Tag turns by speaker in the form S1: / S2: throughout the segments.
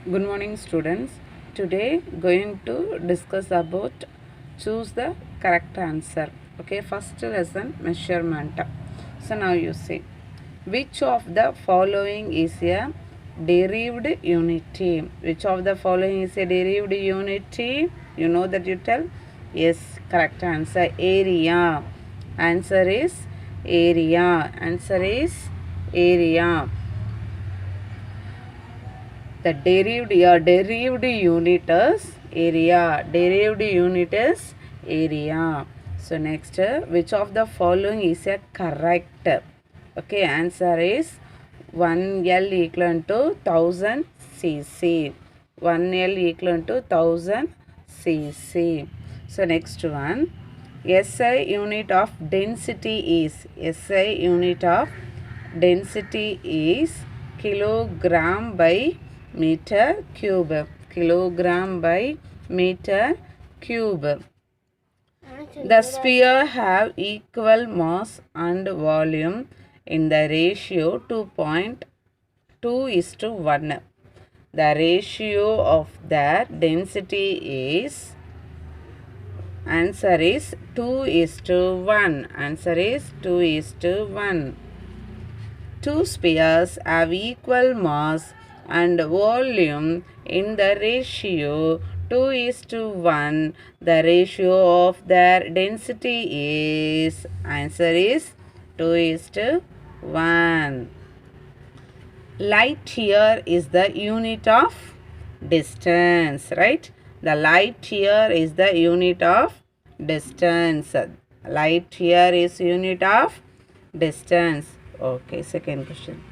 S1: Good morning, students. Today going to discuss about choose the correct answer. Okay, first lesson measurement. So now you see which of the following is a derived unity. Which of the following is a derived unity? You know that you tell. Yes, correct answer area. Answer is area. Answer is area. The derived unit is area. Derived unit is area. So next, which of the following is a correct? Okay, answer is 1L equivalent to 1000 cc. 1L equivalent to 1000 cc. So next one, SI unit of density is kilogram by meter cube. Kilogram by meter cube. The sphere have equal mass and volume in the ratio 2.2:1. The ratio of their density is, answer is 2:1. Answer is 2:1. Two spheres have equal mass and volume in the ratio 2:1. The ratio of their density is, answer is 2:1. Light year is the unit of distance, right? The light year is the unit of distance. Light year is unit of distance. Okay, second question.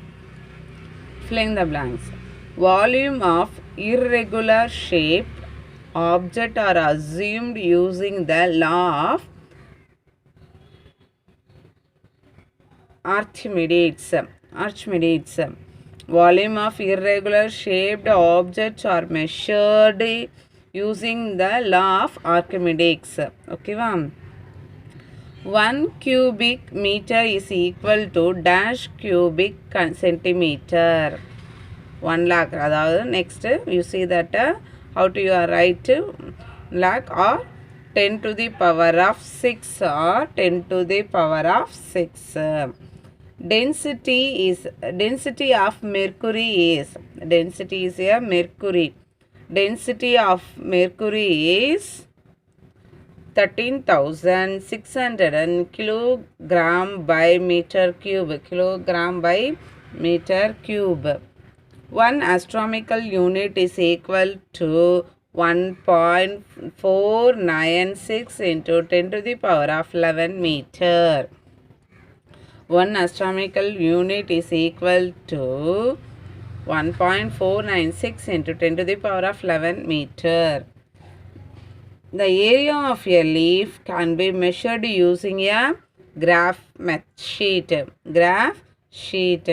S1: Filling the blanks. Volume of irregular shaped object are assumed using the law of Archimedes. Volume of irregular shaped objects are measured using the law of Archimedes. Okay, 1 cubic meter is equal to dash cubic centimeter. 1 lakh. Next, you see that how to you write lakh or 10 to the power of 6 or 10 to the power of 6. Density of mercury is a mercury. Density of mercury is 13,600 kilogram by meter cube. Kilogram by meter cube. One astronomical unit is equal to 1.496 into 10 to the power of 11 meter. One astronomical unit is equal to 1.496 into 10 to the power of 11 meter. The area of a leaf can be measured using a graph sheet. Graph sheet.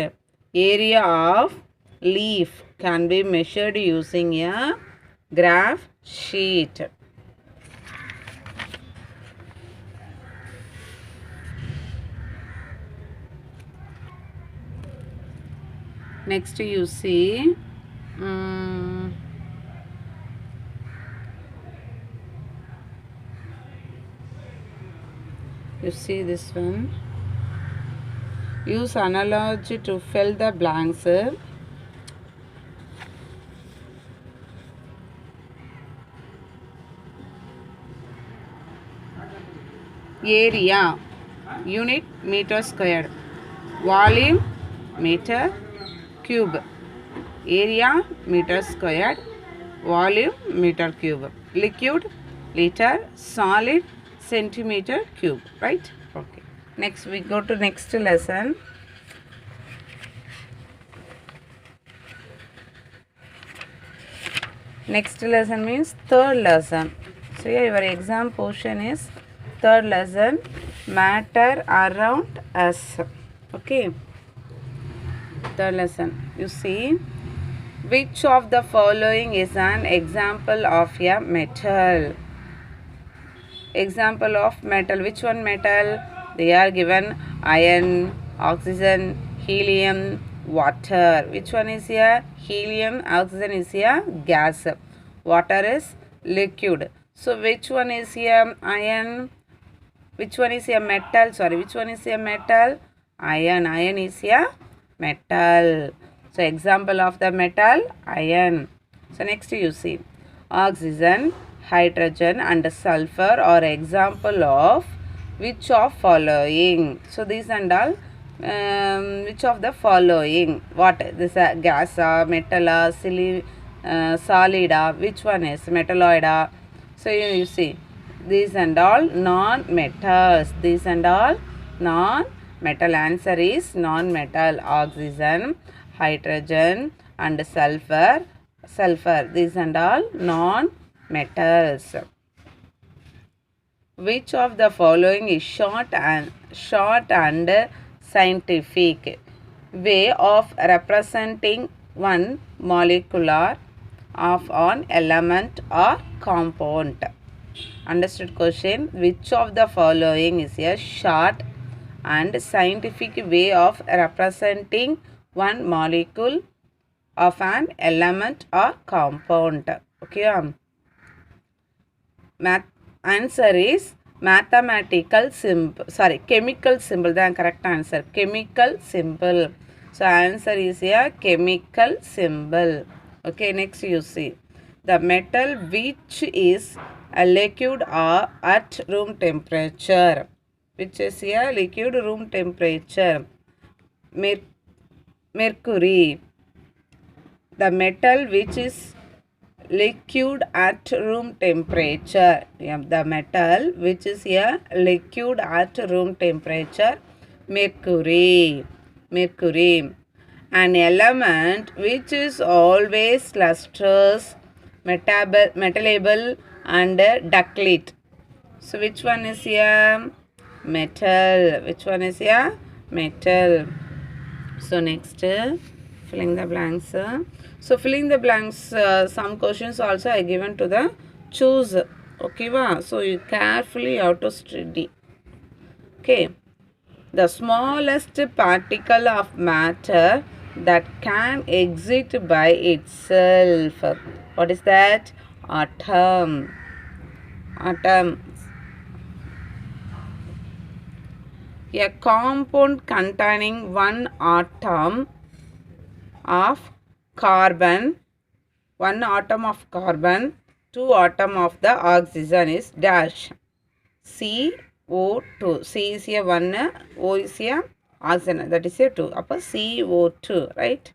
S1: Area of leaf can be measured using a graph sheet. Next you see you see this one. Use analogy to fill the blanks. Area unit meter squared. Volume meter cube. Area meter squared. Volume meter cube. Liquid liter. Solid centimeter cube. Right? Okay. Next we go to next lesson. Next lesson means third lesson. So here your exam portion is third lesson, matter around us. Okay. Third lesson. You see, which of the following is an example of a metal? Example of metal. Which one metal? They are given iron, oxygen, helium, water. Which one is here? Helium, oxygen is here gas. Water is liquid. So which one is here? Iron. Which one is here? Metal. Sorry, which one is here? Metal. Iron. Iron is here metal. So example of the metal, iron. So next you see oxygen, hydrogen and sulfur are example of which of following. So these and all which of the following? What this gas, metal, solid, which one is metalloid? So you see these and all non-metals. These and all non-metal. Answer is non-metal. Oxygen, hydrogen and sulfur. These and all non-metals. Which of the following is short and scientific way of representing one molecular of an element or compound? Understood question? Which of the following is a short and scientific way of representing one molecule of an element or compound? Okay. Answer is mathematical symbol. Sorry, chemical symbol. The correct answer. Chemical symbol. So answer is a chemical symbol. Okay, next you see the metal which is a liquid at room temperature. Which is a liquid room temperature. Mercury. The metal which is liquid at room temperature. The metal which is a liquid at room temperature. Mercury. An element which is always lustrous, metallable and ductile. So which one is here? Metal. Which one is here? Metal. So next, filling the blanks. So filling the blanks, some questions also are given to the choose. Okay, va? So you carefully have to study. Okay. The smallest particle of matter that can exist by itself. What is that? Atom. A compound containing one atom of carbon, two atom of the oxygen is dash. CO2. C is a 1, O is a oxygen, that is a 2. Upper CO2, right?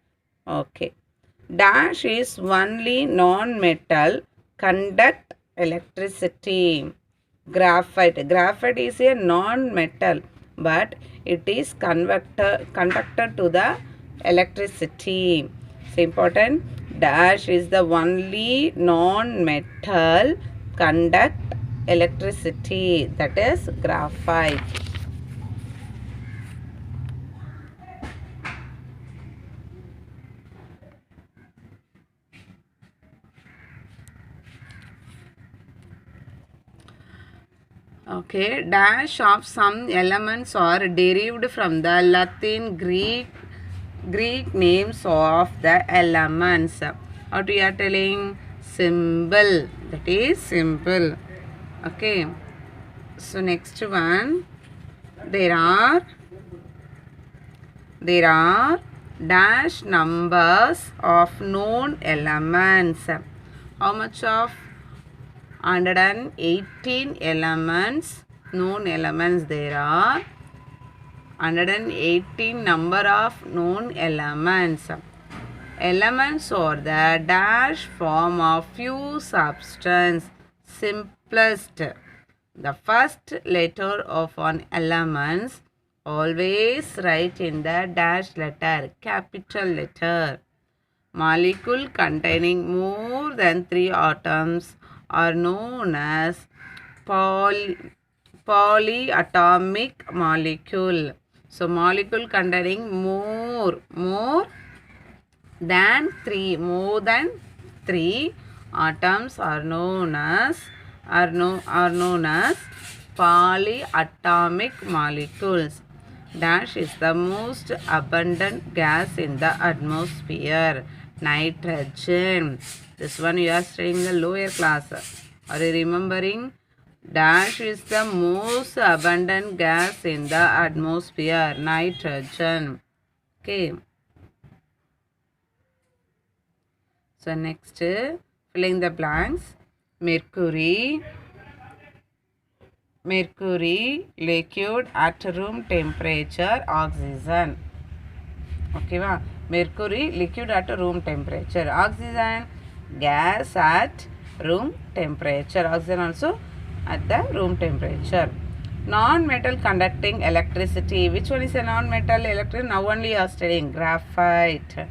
S1: Okay. Dash is only non-metal conduct electricity. Graphite. Graphite is a non-metal, but it is conductor to the electricity. So important. Dash is the only non-metal conduct electricity, that is graphite. Okay, dash of some elements are derived from the Latin Greek names of the elements. What we are telling? Symbol. That is simple. Okay. So next one, there are dash numbers of known elements. How much of 118 elements, known elements there are. 118 number of known elements. Elements are the dash form of few substance. Simplest. The first letter of an element always write in the dash letter, capital letter. Molecule containing more than 3 atoms are known as polyatomic molecule. So molecule containing more than 3 atoms are known as polyatomic molecules. Dash is the most abundant gas in the atmosphere. Nitrogen. This one you are studying in the lower class. Are you remembering? Dash is the most abundant gas in the atmosphere. Nitrogen. Okay. So next, filling the blanks. Mercury, liquid at room temperature. Oxygen. Okay, va? Mercury, liquid at room temperature. Oxygen, gas at room temperature. Oxygen also at the room temperature. Non-metal conducting electricity. Which one is a non-metal electricity? Now only you are studying. Graphite.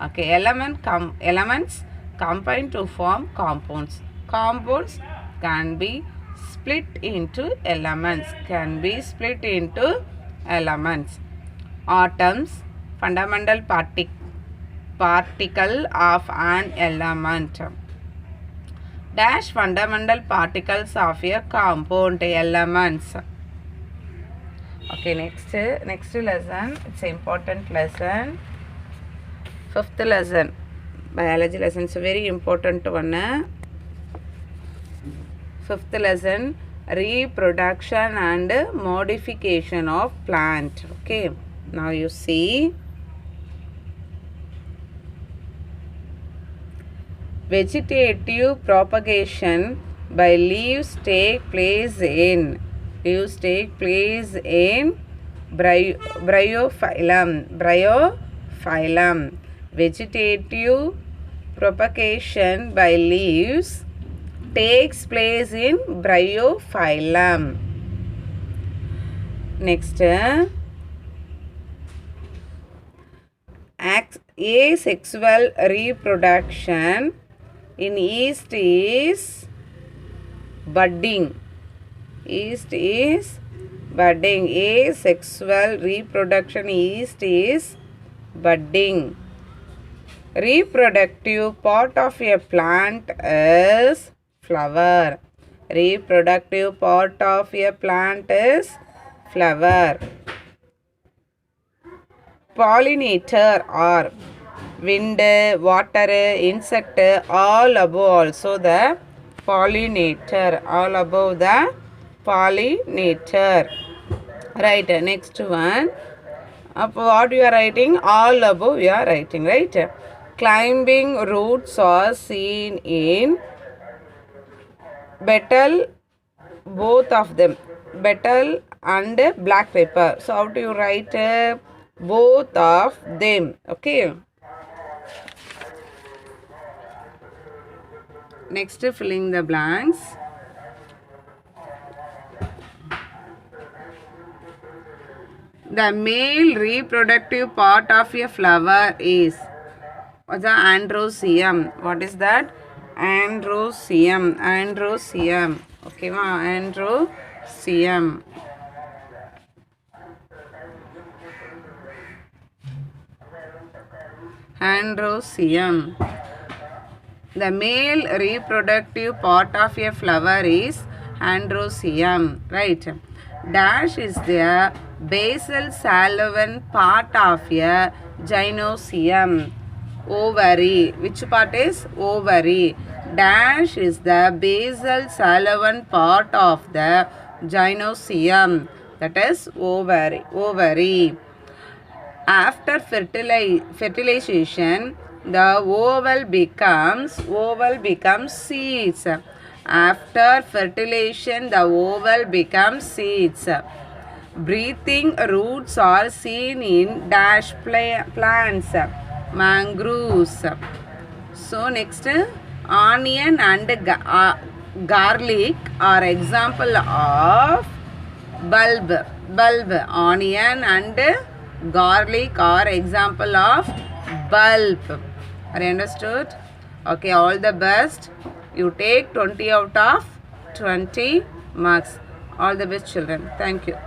S1: Okay, elements combine to form compounds. Compounds can be split into elements. Atoms, fundamental particle of an element. Dash fundamental particles of a compound. Elements. Okay, next lesson. It's an important lesson. Fifth lesson, biology lesson. It's a very important one. Fifth lesson, reproduction and modification of plant. Okay, now you see. Vegetative propagation by leaves take place in bryophyllum. Vegetative propagation by leaves takes place in bryophyllum. Next, asexual reproduction in yeast is budding. Asexual reproduction in yeast is budding. Reproductive part of a plant is flower. Reproductive part of a plant is flower. Pollinator are wind, water, insect, all above also the pollinator. All above the pollinator. Right, next one. What you are writing? All above you are writing, right? Climbing roots are seen in betel, both of them, betel and black pepper. So how do you write? Both of them. Okay. Next, filling the blanks. The male reproductive part of a flower is the androecium. What is that? Androecium. Okay, androecium. The male reproductive part of a flower is androecium. Right. Dash is the basal salivary part of a gynoecium. Ovary. Which part is ovary? Dash is the basal salivary part of the gynoecium. That is ovary. After fertilization, the oval becomes seeds. After fertilization, the oval becomes seeds. Breathing roots are seen in dash plants. Mangroves. So next, onion and garlic are example of bulb. Onion and garlic are example of bulb. Are you understood? Okay, all the best. You take 20 out of 20 marks. All the best, children. Thank you.